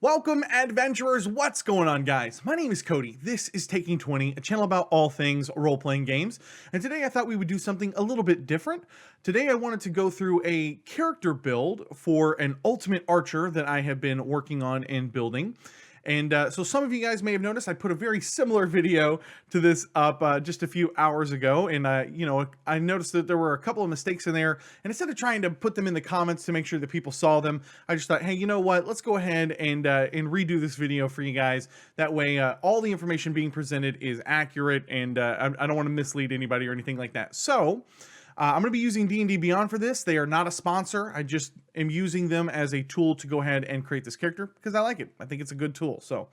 Welcome, adventurers! What's going on, guys? My name is Cody. This is Taking 20, a channel about all things role-playing games. And today I thought we would do something a little bit different. Today I wanted to go through a character build for an ultimate archer that I have been working on and building. And so some of you guys may have noticed I put a very similar video to this up just a few hours ago. And, I noticed that there were a couple of mistakes in there. And instead of trying to put them in the comments to make sure that people saw them, I just thought, hey, you know what? Let's go ahead and redo this video for you guys. That way, all the information being presented is accurate. And I don't want to mislead anybody or anything like that. So I'm going to be using D&D Beyond for this. They are not a sponsor. I just am using them as a tool to go ahead and create this character because I like it. I think it's a good tool. So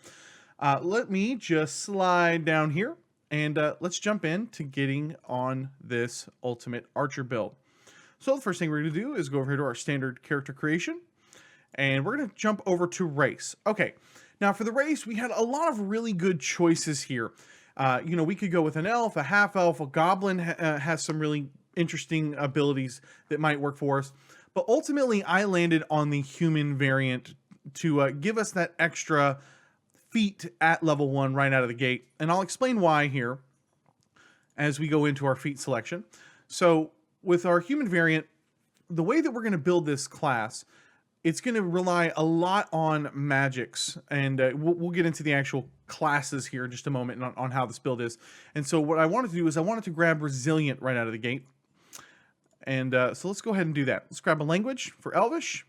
let me just slide down here and let's jump into getting on this ultimate archer build. So the first thing we're going to do is go over here to our standard character creation and we're going to jump over to race. Okay, now for the race, we had a lot of really good choices here. We could go with an elf, a half elf, a goblin has some really interesting abilities that might work for us, but ultimately I landed on the human variant to give us that extra feat at level 1 right out of the gate, and I'll explain why here as we go into our feat selection. So with our human variant, the way that we're going to build this class, it's going to rely a lot on magics, and we'll get into the actual classes here in just a moment on how this build is. And so what I wanted to do is I wanted to grab resilient right out of the gate. And so let's go ahead and do that. Let's grab a language for Elvish.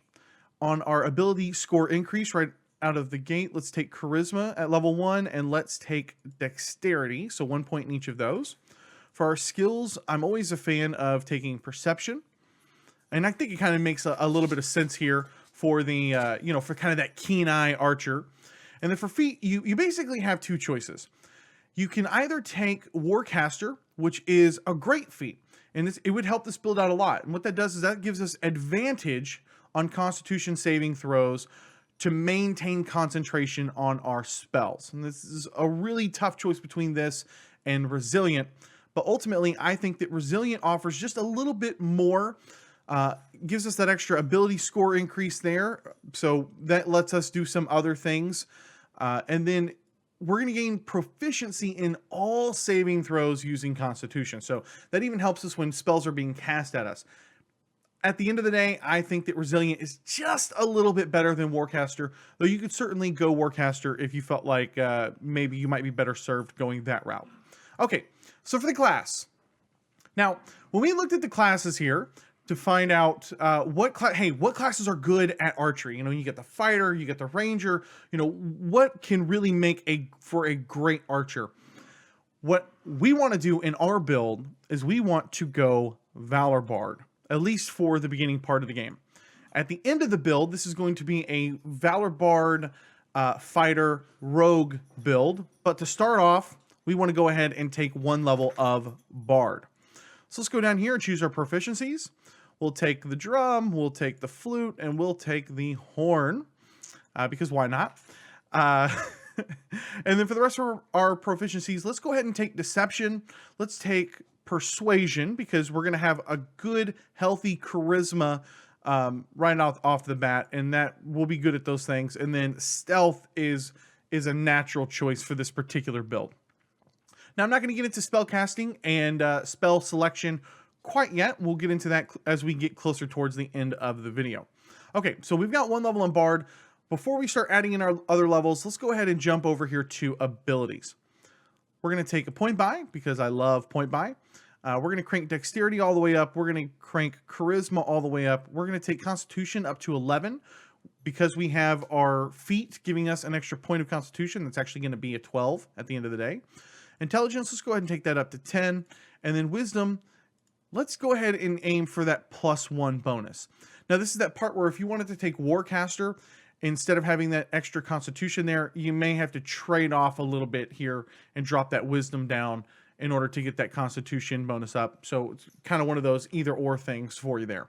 On our ability score increase right out of the gate, let's take charisma at level 1 and let's take dexterity. So 1 point in each of those. For our skills, I'm always a fan of taking perception. And I think it kind of makes a little bit of sense here for the, for kind of that keen eye archer. And then for feat, you basically have two choices. You can either take Warcaster, which is a great feat. And it would help this build out a lot. And what that does is that gives us advantage on Constitution saving throws to maintain concentration on our spells. And this is a really tough choice between this and Resilient. But ultimately, I think that Resilient offers just a little bit more, gives us that extra ability score increase there. So that lets us do some other things. And then we're going to gain proficiency in all saving throws using Constitution. So that even helps us when spells are being cast at us. At the end of the day, I think that Resilient is just a little bit better than Warcaster, though you could certainly go Warcaster if you felt like maybe you might be better served going that route. Okay, so for the class. Now, when we looked at the classes here, to find out what classes are good at archery. You get the fighter, you get the ranger, what can really make for a great archer. What we want to do in our build is we want to go Valor Bard, at least for the beginning part of the game. At the end of the build, this is going to be a Valor Bard fighter rogue build, but to start off, we want to go ahead and take 1 level of Bard. So let's go down here and choose our proficiencies. We'll take the drum, we'll take the flute, and we'll take the horn, because why not? And then for the rest of our proficiencies, let's go ahead and take deception. Let's take persuasion, because we're going to have a good, healthy charisma right off the bat, and that will be good at those things. And then stealth is a natural choice for this particular build. Now, I'm not going to get into spell casting and spell selection quite yet. We'll get into that as we get closer towards the end of the video. Okay, so we've got 1 level on Bard. Before we start adding in our other levels, let's go ahead and jump over here to abilities. We're going to take a point buy because I love point buy. We're going to crank dexterity all the way up. We're going to crank charisma all the way up. We're going to take constitution up to 11 because we have our feat giving us an extra point of constitution. That's actually going to be a 12 at the end of the day. Intelligence, let's go ahead and take that up to 10. And then wisdom, let's go ahead and aim for that +1 bonus. Now, this is that part where if you wanted to take Warcaster, instead of having that extra constitution there, you may have to trade off a little bit here and drop that wisdom down in order to get that constitution bonus up. So it's kind of one of those either or things for you there.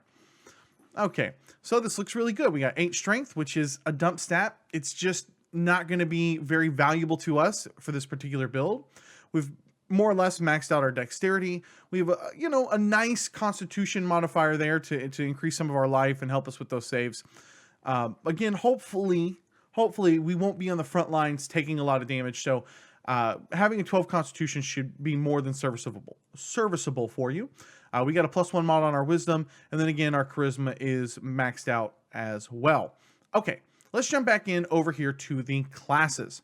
Okay, so this looks really good. We got 8 strength, which is a dump stat. It's just not going to be very valuable to us for this particular build. We've more or less maxed out our dexterity. We have a nice constitution modifier there to increase some of our life and help us with those saves. Again, hopefully hopefully we won't be on the front lines taking a lot of damage. So having a 12 Constitution should be more than serviceable for you. We got a +1 mod on our Wisdom, and then again, our Charisma is maxed out as well. Okay, let's jump back in over here to the classes.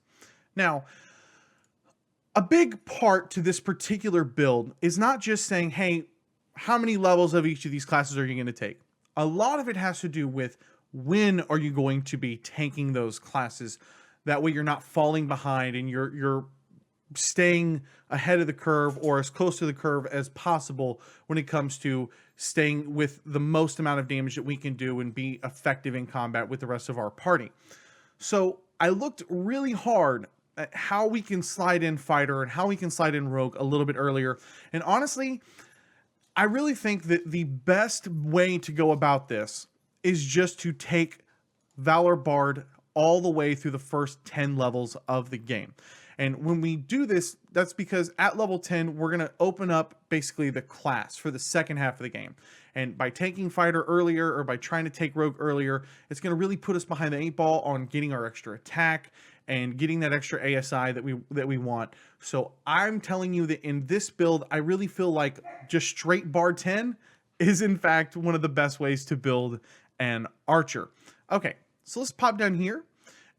Now, a big part to this particular build is not just saying, hey, how many levels of each of these classes are you going to take? A lot of it has to do with when are you going to be taking those classes. That way you're not falling behind and you're staying ahead of the curve or as close to the curve as possible when it comes to staying with the most amount of damage that we can do and be effective in combat with the rest of our party. So I looked really hard at how we can slide in fighter and how we can slide in rogue a little bit earlier. And honestly, I really think that the best way to go about this is just to take Valor Bard all the way through the first 10 levels of the game. And when we do this, that's because at level 10, we're going to open up basically the class for the second half of the game. And by taking fighter earlier or by trying to take rogue earlier, it's going to really put us behind the 8 ball on getting our extra attack and getting that extra ASI that we want. So I'm telling you that in this build, I really feel like just straight Bard 10 is in fact one of the best ways to build an Archer. Okay, so let's pop down here.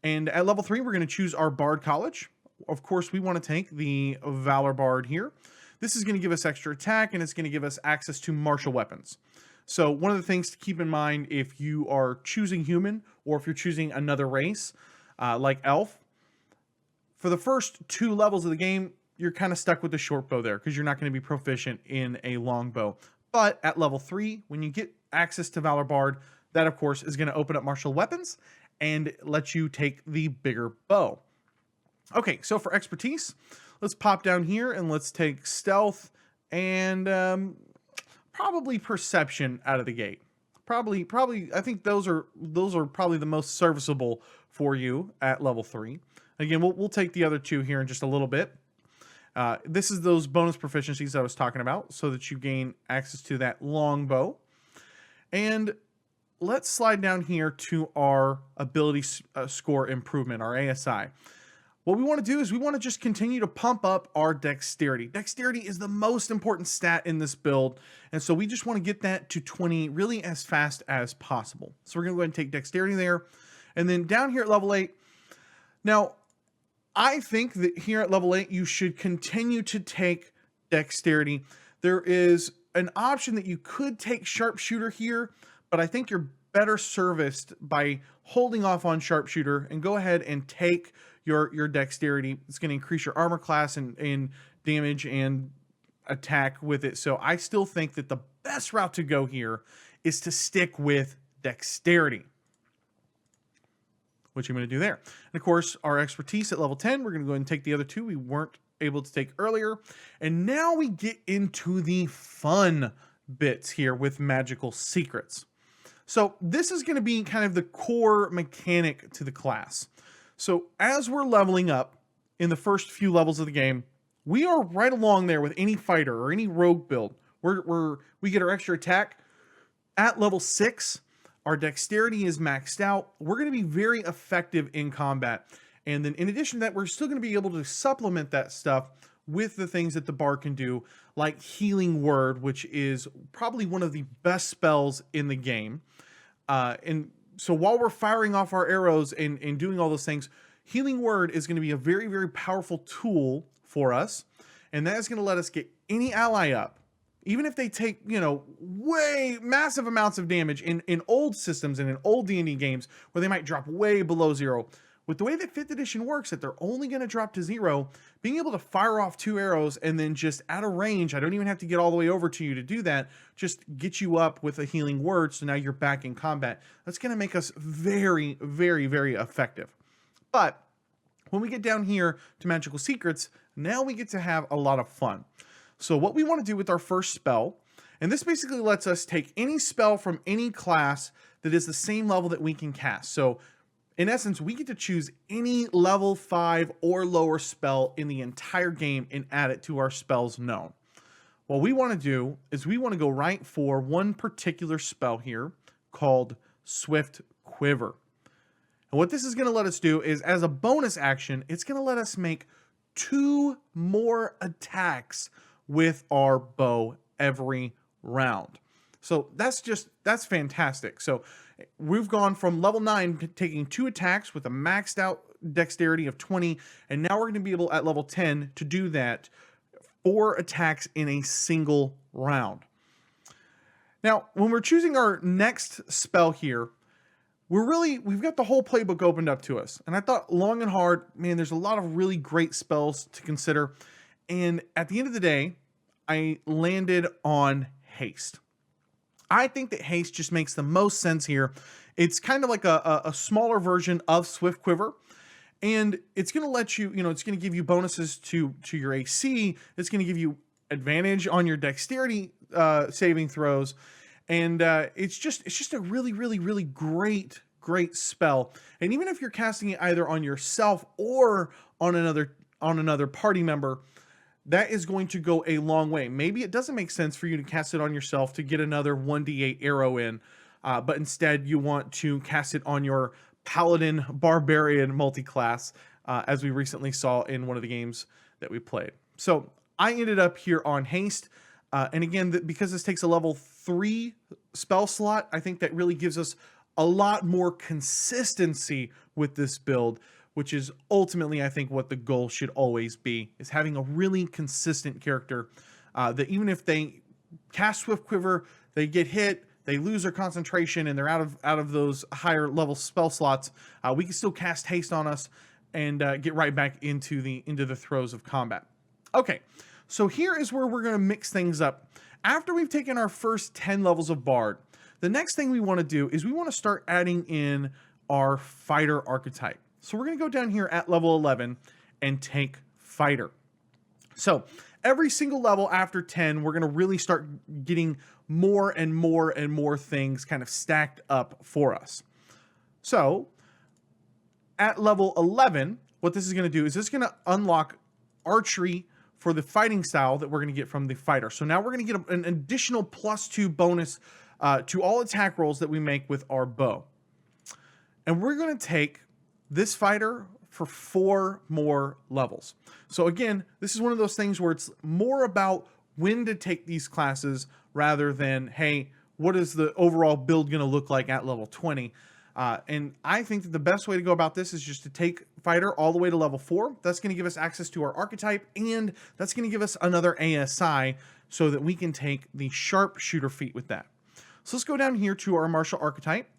And at level 3, we're going to choose our Bard College. Of course, we want to take the Valor Bard here. This is going to give us extra attack, and it's going to give us access to martial weapons. So one of the things to keep in mind if you are choosing human or if you're choosing another race, like elf, for the first 2 levels of the game, you're kind of stuck with the short bow there because you're not going to be proficient in a long bow. But at level 3, when you get access to Valor Bard, that of course is going to open up martial weapons and let you take the bigger bow. Okay, so for expertise, let's pop down here and let's take stealth and probably perception out of the gate. Probably, I think those are probably the most serviceable for you at level 3. Again, we'll take the other 2 here in just a little bit. This is those bonus proficiencies I was talking about, so that you gain access to that long bow. And let's slide down here to our ability score improvement, our ASI. What we want to do is we want to just continue to pump up our dexterity. Dexterity is the most important stat in this build, and so we just want to get that to 20 really as fast as possible. So we're going to go ahead and take dexterity there. And then down here at level 8, now I think that here at level 8 you should continue to take dexterity. There is an option that you could take sharpshooter here, but I think you're better serviced by holding off on sharpshooter and go ahead and take your dexterity. It's going to increase your armor class and damage and attack with it. So I still think that the best route to go here is to stick with dexterity, which I'm going to do there. And of course, our expertise at level 10, we're going to go ahead and take the other 2 we weren't able to take earlier. And now we get into the fun bits here with magical secrets. So this is going to be kind of the core mechanic to the class. So as we're leveling up in the first few levels of the game, we are right along there with any fighter or any rogue build. We get our extra attack at level 6. Our dexterity is maxed out. We're going to be very effective in combat. And then in addition to that, we're still going to be able to supplement that stuff with the things that the bard can do, like Healing Word, which is probably one of the best spells in the game. And so while we're firing off our arrows and doing all those things, Healing Word is going to be a very, very powerful tool for us. And that is going to let us get any ally up, even if they take, way massive amounts of damage in old systems and in old D&D games where they might drop way below 0. With the way that 5th edition works, that they're only going to drop to 0, being able to fire off 2 arrows and then just at a range, I don't even have to get all the way over to you to do that, just get you up with a Healing Word, so now you're back in combat. That's going to make us very, very, very effective. But when we get down here to magical secrets, now we get to have a lot of fun. So what we want to do with our first spell, and this basically lets us take any spell from any class that is the same level that we can cast. So in essence, we get to choose any level 5 or lower spell in the entire game and add it to our spells known. What we want to do is we want to go right for one particular spell here called Swift Quiver. And what this is going to let us do is, as a bonus action, it's going to let us make 2 more attacks with our bow every round. So that's fantastic. So we've gone from level 9 taking 2 attacks with a maxed out dexterity of 20, and now we're going to be able at level 10 to do that 4 attacks in a single round. Now, when we're choosing our next spell here, we've got the whole playbook opened up to us. And I thought long and hard, man, there's a lot of really great spells to consider. And at the end of the day, I landed on haste. I think that haste just makes the most sense here. It's kind of like a smaller version of Swift Quiver. And it's going to let you, it's going to give you bonuses to your AC. It's going to give you advantage on your dexterity saving throws. And it's just a really, really, really great spell. And even if you're casting it either on yourself or on another party member, that is going to go a long way. Maybe it doesn't make sense for you to cast it on yourself to get another 1d8 arrow in, but instead you want to cast it on your Paladin Barbarian multi-class, as we recently saw in one of the games that we played. So I ended up here on haste. And again, because this takes a level 3 spell slot, I think that really gives us a lot more consistency with this build, which is ultimately, I think, what the goal should always be, is having a really consistent character that even if they cast Swift Quiver, they get hit, they lose their concentration, and they're out of those higher level spell slots, we can still cast haste on us and get right back into the throes of combat. Okay. So here is where we're going to mix things up. After we've taken our first 10 levels of Bard, the next thing we want to do is we want to start adding in our Fighter archetype. So we're going to go down here at level 11 and take Fighter. So every single level after 10, we're going to really start getting more and more and more things kind of stacked up for us. So at level 11, what this is going to do is this is going to unlock archery for the fighting style that we're going to get from the Fighter. So now we're going to get an additional +2 bonus to all attack rolls that we make with our bow. And we're going to take this Fighter for 4 more levels. So again, this is one of those things where it's more about when to take these classes rather than, hey, what is the overall build going to look like at level 20? And I think that the best way to go about this is just to take Fighter all the way to level 4. That's going to give us access to our archetype, and that's going to give us another ASI so that we can take the sharpshooter feat with that. So let's go down here to our Marshal Archetype.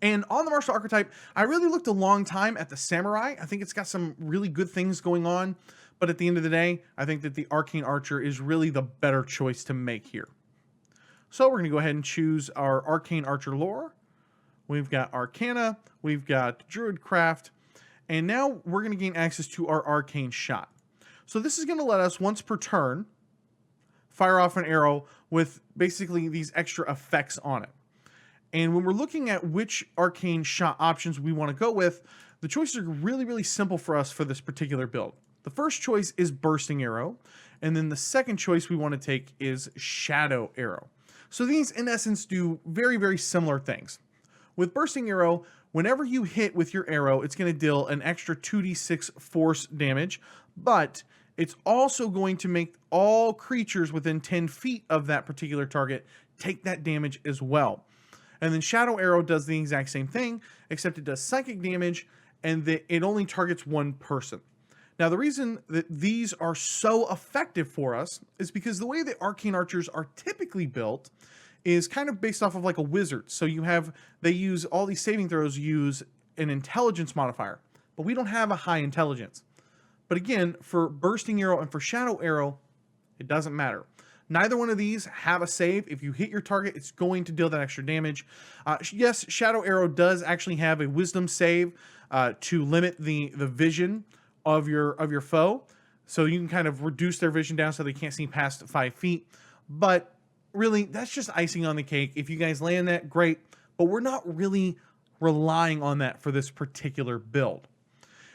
And on the Marshal Archetype, I really looked a long time at the Samurai. I think it's got some really good things going on, but at the end of the day, I think that the Arcane Archer is really the better choice to make here. So we're going to go ahead and choose our Arcane Archer lore. We've got Arcana, we've got Druidcraft, and now we're going to gain access to our Arcane Shot. So this is going to let us, once per turn, fire off an arrow with basically these extra effects on it. And when we're looking at which Arcane Shot options we want to go with, the choices are really, really simple for us for this particular build. The first choice is Bursting Arrow, and then the second choice we want to take is Shadow Arrow. So these, in essence, do very, very similar things. With Bursting Arrow, whenever you hit with your arrow, it's going to deal an extra 2d6 force damage, but it's also going to make all creatures within 10 feet of that particular target take that damage as well. And then Shadow Arrow does the exact same thing, except it does psychic damage, and it only targets one person. Now, the reason that these are so effective for us is because the way that Arcane Archers are typically built is kind of based off of like a wizard. So they use all these saving throws use an intelligence modifier, but we don't have a high intelligence. But again, for Bursting Arrow and for Shadow Arrow, it doesn't matter. Neither one of these have a save. If you hit your target, it's going to deal that extra damage. Yes, Shadow Arrow does actually have a wisdom save to limit the vision of your foe. So you can kind of reduce their vision down so they can't see past 5 feet. But really, that's just icing on the cake. If you guys land that, great. But we're not really relying on that for this particular build.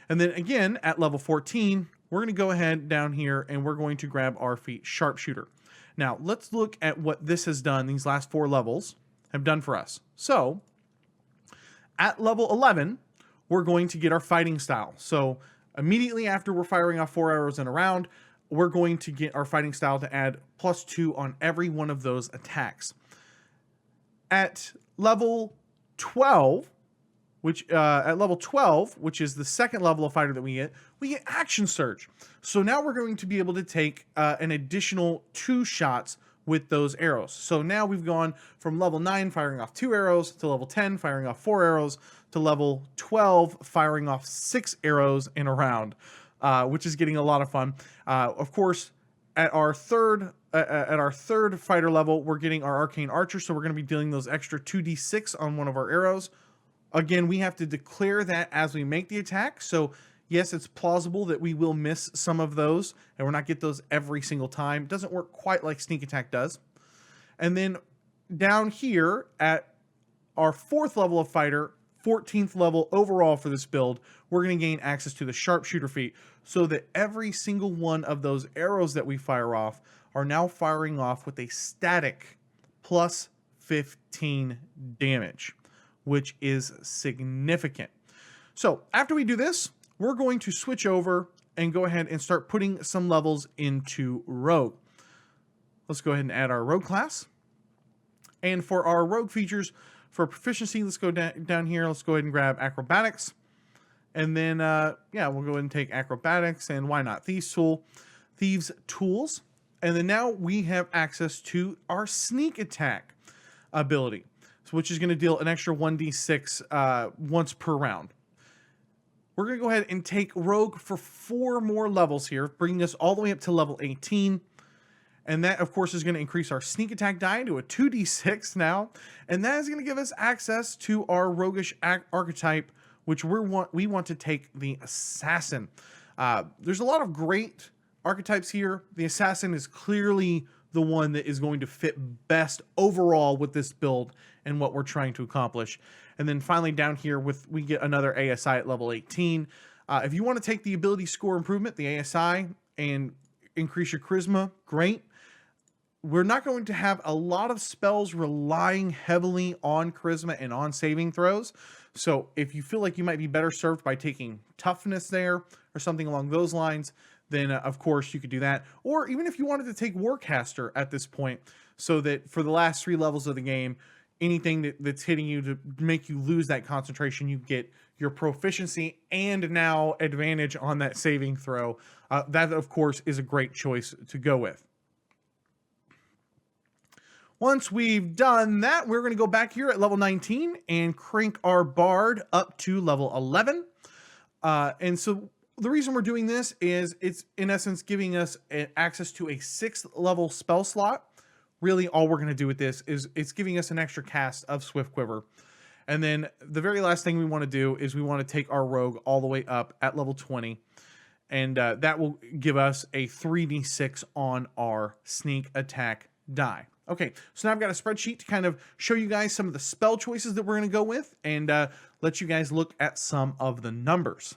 And then again, at level 14, we're going to go ahead down here and we're going to grab our feat Sharpshooter. Now, let's look at what this has done, these last 4 levels have done for us. So, At level 11, we're going to get our fighting style. So immediately after we're firing off 4 arrows in a round, we're going to get our fighting style to add +2 on every one of those attacks. At level 12, which is the second level of fighter that we get Action Surge. So now we're going to be able to take an additional 2 shots with those arrows. So now we've gone from level 9 firing off 2 arrows to level 10 firing off 4 arrows to level 12 firing off 6 arrows in a round, which is getting a lot of fun. Of course, at our third fighter level, we're getting our Arcane Archer, so we're going to be dealing those extra 2d6 on one of our arrows. Again, we have to declare that as we make the attack. So yes, it's plausible that we will miss some of those and we're not get those every single time. It doesn't work quite like sneak attack does. And then down here at our 4th level of fighter, 14th level overall for this build, we're going to gain access to the sharpshooter feat so that every single one of those arrows that we fire off are now firing off with a static plus 15 damage, which is significant. So after we do this, we're going to switch over and go ahead and start putting some levels into Rogue. Let's go ahead and add our Rogue class. And for our Rogue features, for proficiency, let's go down here. Let's go ahead and grab Acrobatics. And then, yeah, we'll go ahead and take Acrobatics, and why not Thieves Tools. And then now we have access to our Sneak Attack ability, which is going to deal an extra 1d6 once per round. We're going to go ahead and take Rogue for 4 more levels here, bringing us all the way up to level 18. And that, of course, is going to increase our sneak attack die to a 2d6 now. And that is going to give us access to our roguish archetype, which we want to take the Assassin. There's a lot of great archetypes here. The Assassin is clearly the one that is going to fit best overall with this build and what we're trying to accomplish. And then finally down here we get another ASI at level 18. If you want to take the ability score improvement, the ASI, and increase your charisma, great. We're not going to have a lot of spells relying heavily on charisma and on saving throws. So if you feel like you might be better served by taking toughness there or something along those lines, then of course you could do that. Or even if you wanted to take Warcaster at this point, so that for the last 3 levels of the game, anything that's hitting you to make you lose that concentration, you get your proficiency and now advantage on that saving throw. That, of course, is a great choice to go with. Once we've done that, we're going to go back here at level 19 and crank our Bard up to level 11. And so the reason we're doing this is it's, in essence, giving us access to a 6th level spell slot. Really, all we're going to do with this is it's giving us an extra cast of Swift Quiver. And then the very last thing we want to do is we want to take our Rogue all the way up at level 20. And that will give us a 3d6 on our sneak attack die. Okay, so now I've got a spreadsheet to kind of show you guys some of the spell choices that we're going to go with and let you guys look at some of the numbers.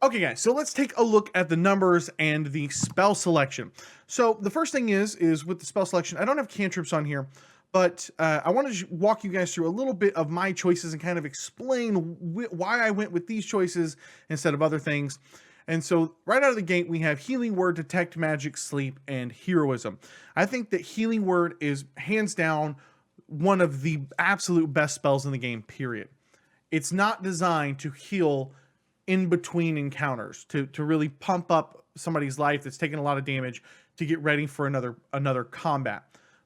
Okay guys, so let's take a look at the numbers and the spell selection. So the first thing is with the spell selection, I don't have cantrips on here, but I want to walk you guys through a little bit of my choices and kind of explain why I went with these choices instead of other things. And so right out of the gate, we have Healing Word, Detect Magic, Sleep, and Heroism. I think that Healing Word is hands down one of the absolute best spells in the game, period. It's not designed to heal in between encounters, to really pump up somebody's life that's taking a lot of damage to get ready for another combat.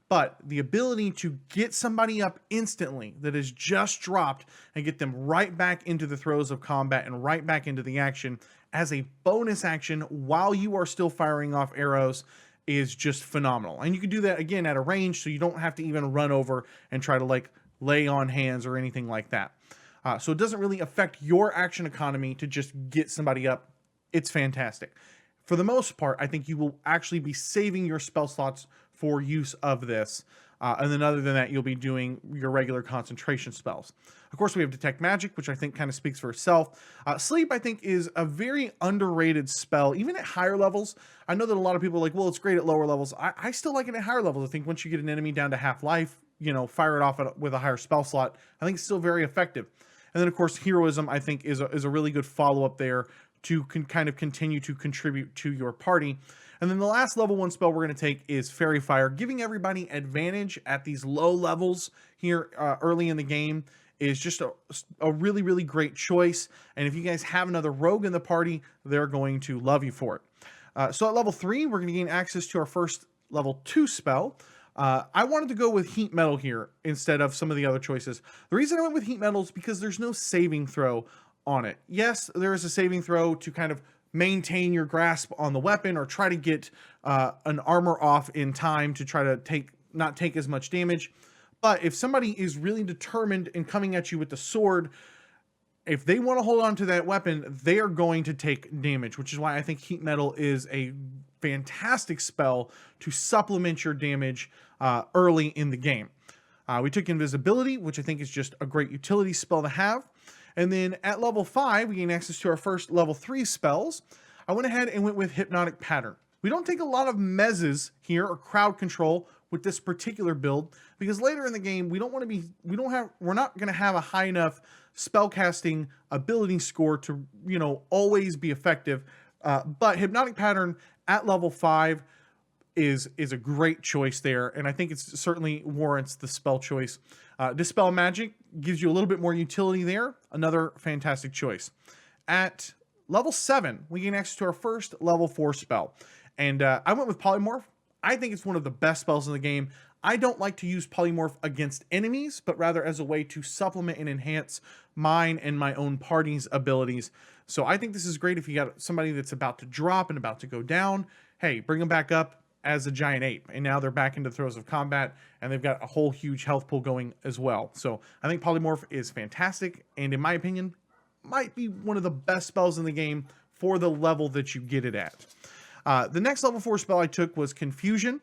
But the ability to get somebody up instantly that has just dropped and get them right back into the throes of combat and right back into the action as a bonus action while you are still firing off arrows is just phenomenal. And you can do that again at a range, so you don't have to even run over and try to like lay on hands or anything like that. So it doesn't really affect your action economy to just get somebody up. It's fantastic. For the most part, I think you will actually be saving your spell slots for use of this. And then other than that, you'll be doing your regular concentration spells. Of course, we have Detect Magic, which I think kind of speaks for itself. Sleep, I think, is a very underrated spell, even at higher levels. I know that a lot of people are like, well, it's great at lower levels. I still like it at higher levels. I think once you get an enemy down to half life, you know, fire it off with a higher spell slot. I think it's still very effective. And then of course, heroism, I think is a really good follow-up there to kind of continue to contribute to your party. And then the last level 1 spell we're going to take is Fairy Fire, giving everybody advantage at these low levels here early in the game is just a really, really great choice. And if you guys have another rogue in the party, they're going to love you for it. So at level 3, we're going to gain access to our first level 2 spell. I wanted to go with Heat Metal here instead of some of the other choices. The reason I went with Heat Metal is because there's no saving throw on it. Yes, there is a saving throw to kind of maintain your grasp on the weapon or try to get an armor off in time to try to not take as much damage. But if somebody is really determined in coming at you with the sword, if they want to hold on to that weapon, they are going to take damage, which is why I think Heat Metal is a fantastic spell to supplement your damage early in the game. We took Invisibility, which I think is just a great utility spell to have. And then at level 5, we gain access to our first level 3 spells. I went ahead and went with Hypnotic Pattern. We don't take a lot of mezzes here or crowd control with this particular build because later in the game we're not going to have a high enough spellcasting ability score to always be effective. But Hypnotic Pattern at level 5 is a great choice there, and I think it's certainly warrants the spell choice. Dispel Magic gives you a little bit more utility there. Another fantastic choice. At level 7, we gain access to our first level 4 spell. And I went with Polymorph. I think it's one of the best spells in the game. I don't like to use Polymorph against enemies, but rather as a way to supplement and enhance mine and my own party's abilities. So I think this is great if you got somebody that's about to drop and about to go down. Hey, bring them back up as a giant ape, and now they're back into the throes of combat, and they've got a whole huge health pool going as well. So I think Polymorph is fantastic, and in my opinion, might be one of the best spells in the game for the level that you get it at. The next level 4 spell I took was Confusion.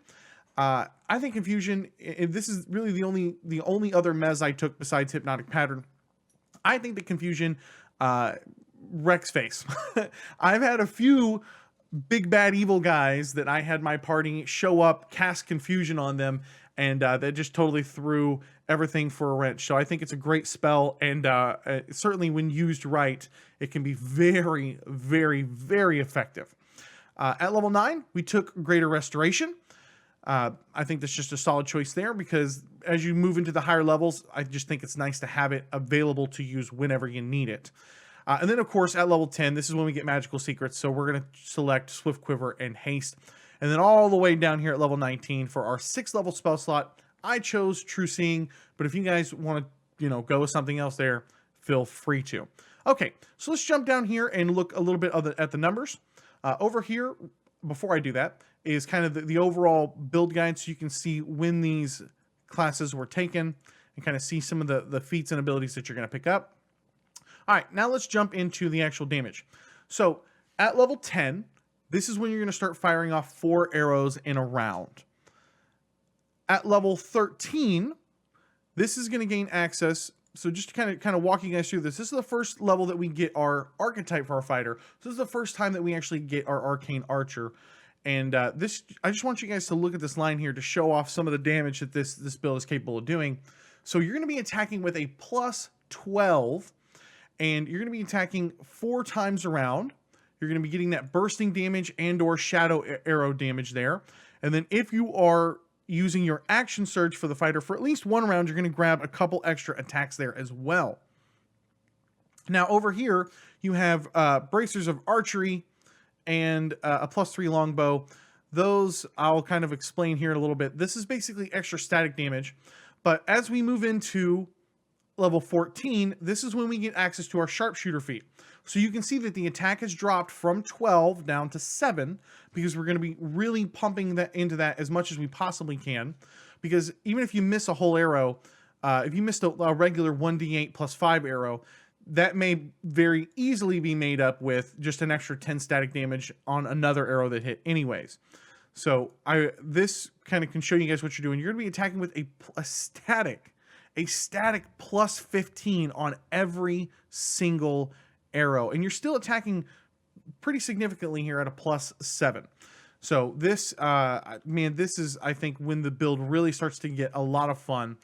I think Confusion, this is really the only other mez I took besides Hypnotic Pattern. I think that Confusion wrecks face. I've had a few big bad evil guys that I had my party show up, cast Confusion on them, and that just totally threw everything for a wrench. So I think it's a great spell, and certainly when used right, it can be very, very, very effective. At level 9, we took Greater Restoration. I think that's just a solid choice there because as you move into the higher levels, I just think it's nice to have it available to use whenever you need it. And then, of course, at level 10, this is when we get Magical Secrets. So we're going to select Swift Quiver and Haste. And then all the way down here at level 19 for our 6th level spell slot, I chose True Seeing. But if you guys want to, go with something else there, feel free to. Okay, so let's jump down here and look a little bit at the numbers. Over here, before I do that, is kind of the overall build guide. So you can see when these classes were taken and kind of see some of the feats and abilities that you're going to pick up. All right, now let's jump into the actual damage. So at level 10, this is when you're going to start firing off 4 arrows in a round. At level 13, this is going to gain access. So just to kind of walk you guys through this is the first level that we get our archetype for our fighter. So this is the first time that we actually get our Arcane Archer. And I just want you guys to look at this line here to show off some of the damage that this build is capable of doing. So you're going to be attacking with a plus 12. And you're going to be attacking 4 times around. You're going to be getting that bursting damage and or shadow arrow damage there. And then if you are using your action surge for the fighter for at least 1 round, you're going to grab a couple extra attacks there as well. Now over here, you have bracers of archery and a plus 3 longbow. Those I'll kind of explain here in a little bit. This is basically extra static damage. But as we move into level 14, this is when we get access to our sharpshooter feat. So you can see that the attack has dropped from 12 down to 7 because we're going to be really pumping that into that as much as we possibly can. Because even if you miss a whole arrow, if you missed a regular 1d8 plus 5 arrow, that may very easily be made up with just an extra 10 static damage on another arrow that hit anyways. So this kind of can show you guys what you're doing. You're going to be attacking with a static plus 15 on every single arrow. And you're still attacking pretty significantly here at a plus 7. So this, this is, I think, when the build really starts to get a lot of fun.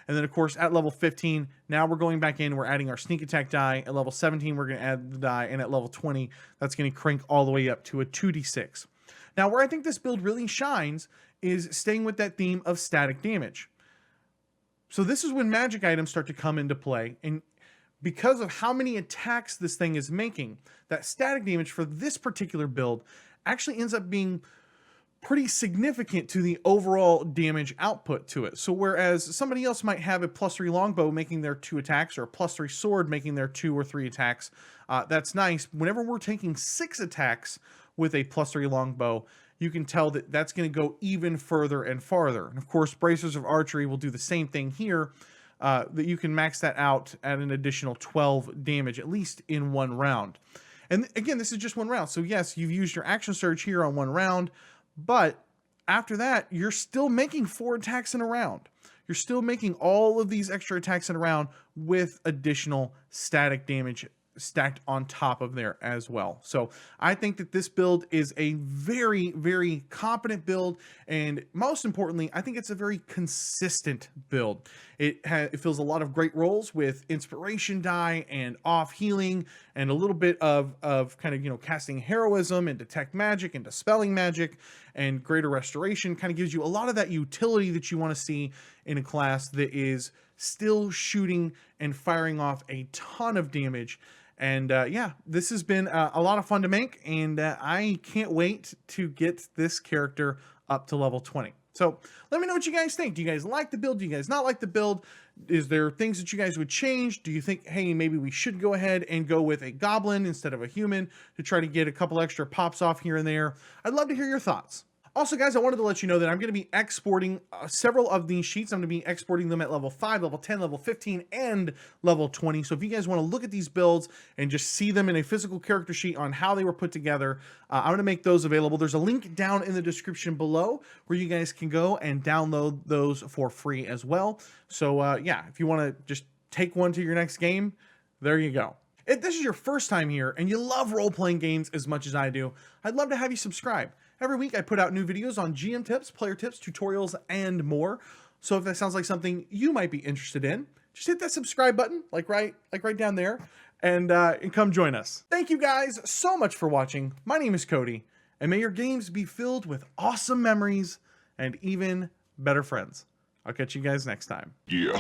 And then of course at level 15, now we're going back in, we're adding our sneak attack die. At level 17, we're going to add the die. And at level 20, that's going to crank all the way up to a 2d6. Now, where I think this build really shines is staying with that theme of static damage. So this is when magic items start to come into play. And because of how many attacks this thing is making, that static damage for this particular build actually ends up being pretty significant to the overall damage output to it. So whereas somebody else might have a +3 longbow making their 2 attacks, or a +3 sword making their 2 or 3 attacks, that's nice. Whenever we're taking 6 attacks with a +3 longbow, you can tell that that's going to go even further and farther. And of course, Bracers of Archery will do the same thing here, that you can max that out at an additional 12 damage, at least in 1 round. And again, this is just 1 round. So yes, you've used your action surge here on 1 round, but after that, you're still making 4 attacks in a round. You're still making all of these extra attacks in a round with additional static damage stacked on top of there as well. So I think that this build is a very, very competent build, and most importantly, I think it's a very consistent build. It fills a lot of great roles with inspiration die and off healing and a little bit of kind of, you know, casting heroism and detect magic and dispelling magic, and greater restoration kind of gives you a lot of that utility that you want to see in a class that is still shooting and firing off a ton of damage. And yeah, this has been a lot of fun to make, and I can't wait to get this character up to level 20. So let me know what you guys think. Do you guys like the build? Do you guys not like the build? Is there things that you guys would change? Do you think, hey, maybe we should go ahead and go with a goblin instead of a human to try to get a couple extra pops off here and there? I'd love to hear your thoughts. Also, guys, I wanted to let you know that I'm going to be exporting several of these sheets. I'm going to be exporting them at level 5, level 10, level 15, and level 20. So if you guys want to look at these builds and just see them in a physical character sheet on how they were put together, I'm going to make those available. There's a link down in the description below where you guys can go and download those for free as well. So yeah, if you want to just take one to your next game, there you go. If this is your first time here and you love role-playing games as much as I do, I'd love to have you subscribe. Every week I put out new videos on GM tips, player tips, tutorials, and more. So if that sounds like something you might be interested in, just hit that subscribe button, like right down there, and come join us. Thank you guys so much for watching. My name is Cody, and may your games be filled with awesome memories and even better friends. I'll catch you guys next time. Yeah.